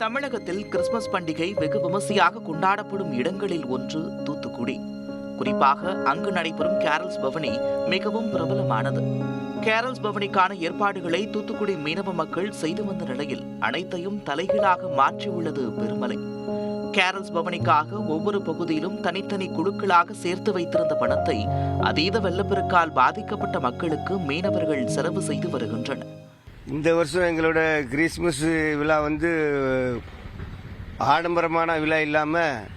தமிழகத்தில் கிறிஸ்துமஸ் பண்டிகை வெகு விமர்சையாக கொண்டாடப்படும் இடங்களில் ஒன்று தூத்துக்குடி. குறிப்பாக அங்கு நடைபெறும் கேரல்ஸ் பவனி மிகவும் பிரபலமானது. கேரல்ஸ் பவனிக்கான ஏற்பாடுகளை தூத்துக்குடி மீனவ மக்கள் செய்து வந்த நிலையில் அனைத்தையும் தலைகீழாக மாற்றியுள்ளது பெருமலை. கேரல்ஸ் பவனிக்காக ஒவ்வொரு பகுதியிலும் தனித்தனி குழுக்களாக சேர்த்து வைத்திருந்த பணத்தை அதீத வெள்ளப்பெருக்கால் பாதிக்கப்பட்ட மக்களுக்கு மீனவர்கள் செலவு செய்து வருகின்றனர். இந்த வருஷம் எங்களோட கிறிஸ்மஸ் விழா ஆடம்பரமான விழா இல்லாமல்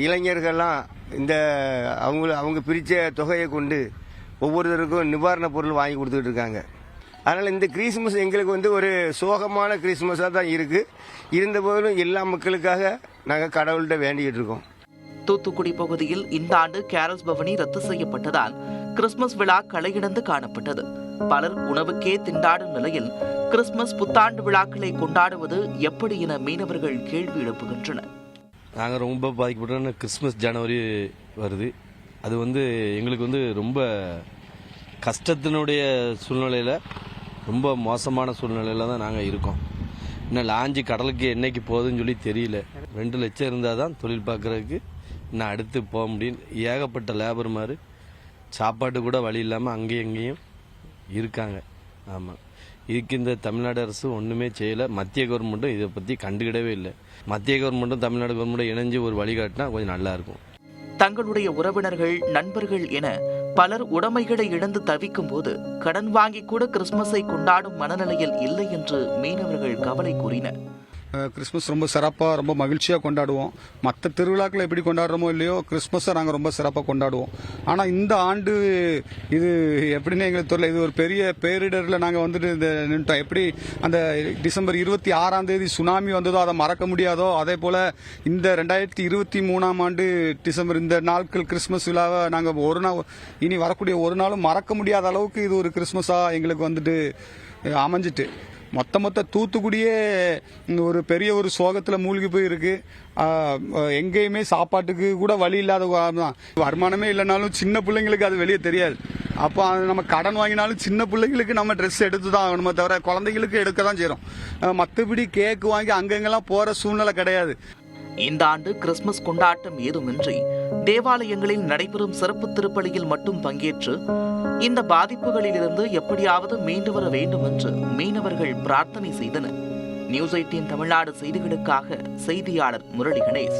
இளைஞர்கள்லாம் இந்த அவங்க பிரித்த தொகையை கொண்டு ஒவ்வொருத்தருக்கும் நிவாரணப் பொருள் வாங்கி கொடுத்துட்டு இருக்காங்க. அதனால் இந்த கிறிஸ்மஸ் எங்களுக்கு ஒரு சோகமான கிறிஸ்மஸாக தான் இருக்குது. இருந்த போதிலும் எல்லா மக்களுக்காக நாங்கள் கடவுள்கிட்ட வேண்டிக்கிட்டு இருக்கோம். தூத்துக்குடி பகுதியில் இந்த ஆண்டு கேரல்ஸ் பவனி ரத்து செய்யப்பட்டதால் கிறிஸ்துமஸ் விழா களையிழந்து காணப்பட்டது. பலர் உணவுக்கே திண்டாடும் நிலையில் கிறிஸ்துமஸ் புத்தாண்டு விழாக்களை கொண்டாடுவது எப்படி என மீனவர்கள் கேள்வி எழுப்புகின்றனர். நாங்கள் ரொம்ப பாதிக்கப்பட்ட கிறிஸ்துமஸ் ஜனவரி வருது. அது எங்களுக்கு ரொம்ப கஷ்டத்தினுடைய சூழ்நிலையில், ரொம்ப மோசமான சூழ்நிலையில் தான் நாங்கள் இருக்கோம். இன்னும் லாஞ்சி கடலுக்கு என்னைக்கு போகுதுன்னு சொல்லி தெரியல. 2 லட்சம் இருந்தால் தான் தொழில் பார்க்குறதுக்கு இன்னும் அடுத்து போக முடியும். ஏகப்பட்ட லேபர் மாதிரி சாப்பாட்டு கூட வழி இல்லாமல் அங்கேயும் எங்கேயும் இருக்காங்க. ஆமாம், இதுக்கு இந்த தமிழ்நாடு அரசு ஒன்றுமே செய்யலை. மத்திய கவர்மெண்ட்டும் இதை பற்றி கண்டுக்கிடவே இல்லை. மத்திய கவர்மெண்ட்டும் தமிழ்நாடு கவர்மெண்ட்டும் இணைஞ்சு ஒரு வழிகாட்டினா கொஞ்சம் நல்லாயிருக்கும். தங்களுடைய உறவினர்கள், நண்பர்கள் என பலர் உடைமைகளை இழந்து தவிக்கும் போது கடன் வாங்கி கூட கிறிஸ்துமஸை கொண்டாடும் மனநிலையில் இல்லை என்று மீனவர்கள் கவலை கூறினர். கிறிஸ்மஸ் ரொம்ப சிறப்பாக, ரொம்ப மகிழ்ச்சியாக கொண்டாடுவோம். மற்ற திருவிழாக்களை எப்படி கொண்டாடுறோமோ இல்லையோ, கிறிஸ்மஸை நாங்கள் ரொம்ப சிறப்பாக கொண்டாடுவோம். ஆனால் இந்த ஆண்டு இது எப்படின்னு எங்களுக்கு தெரியல. இது ஒரு பெரிய பேரிடரில் நாங்கள் நின்றுட்டோம். எப்படி அந்த டிசம்பர் 26 சுனாமி வந்ததோ அதை மறக்க முடியாதோ, அதே போல் இந்த 2023 டிசம்பர் இந்த நாட்கள் கிறிஸ்மஸ் விழாவை நாங்கள் ஒரு நாள், இனி வரக்கூடிய ஒரு நாளும் மறக்க முடியாத அளவுக்கு இது ஒரு கிறிஸ்மஸாக எங்களுக்கு அமைஞ்சிட்டு. மொத்த தூத்துக்குடியே ஒரு பெரிய ஒரு சோகத்தில் மூழ்கி போயிருக்கு. எங்கேயுமே சாப்பாட்டுக்கு கூட வழி இல்லாத தான். வருமானமே இல்லைனாலும் சின்ன பிள்ளைங்களுக்கு அது வெளியே தெரியாது. அப்போ நம்ம கடன் வாங்கினாலும் சின்ன பிள்ளைங்களுக்கு நம்ம ட்ரெஸ் எடுத்து தான் ஆகணுமே தவிர குழந்தைங்களுக்கு எடுக்க தான் செய்கிறோம். மற்றபடி கேக்கு வாங்கி அங்கங்கெல்லாம் போகிற சூழ்நிலை கிடையாது. இந்த ஆண்டு கிறிஸ்துமஸ் கொண்டாட்டம் ஏதுமின்றி தேவாலயங்களில் நடைபெறும் சிறப்பு திருப்பலியில் மட்டும் பங்கேற்று இந்த பாதிப்புகளிலிருந்து எப்படியாவது மீண்டு வர வேண்டும் என்று மீனவர்கள் பிரார்த்தனை செய்தனர். நியூஸ் 18 தமிழ்நாடு செய்திகளுக்காக செய்தியாளர் முரளி கணேஷ்.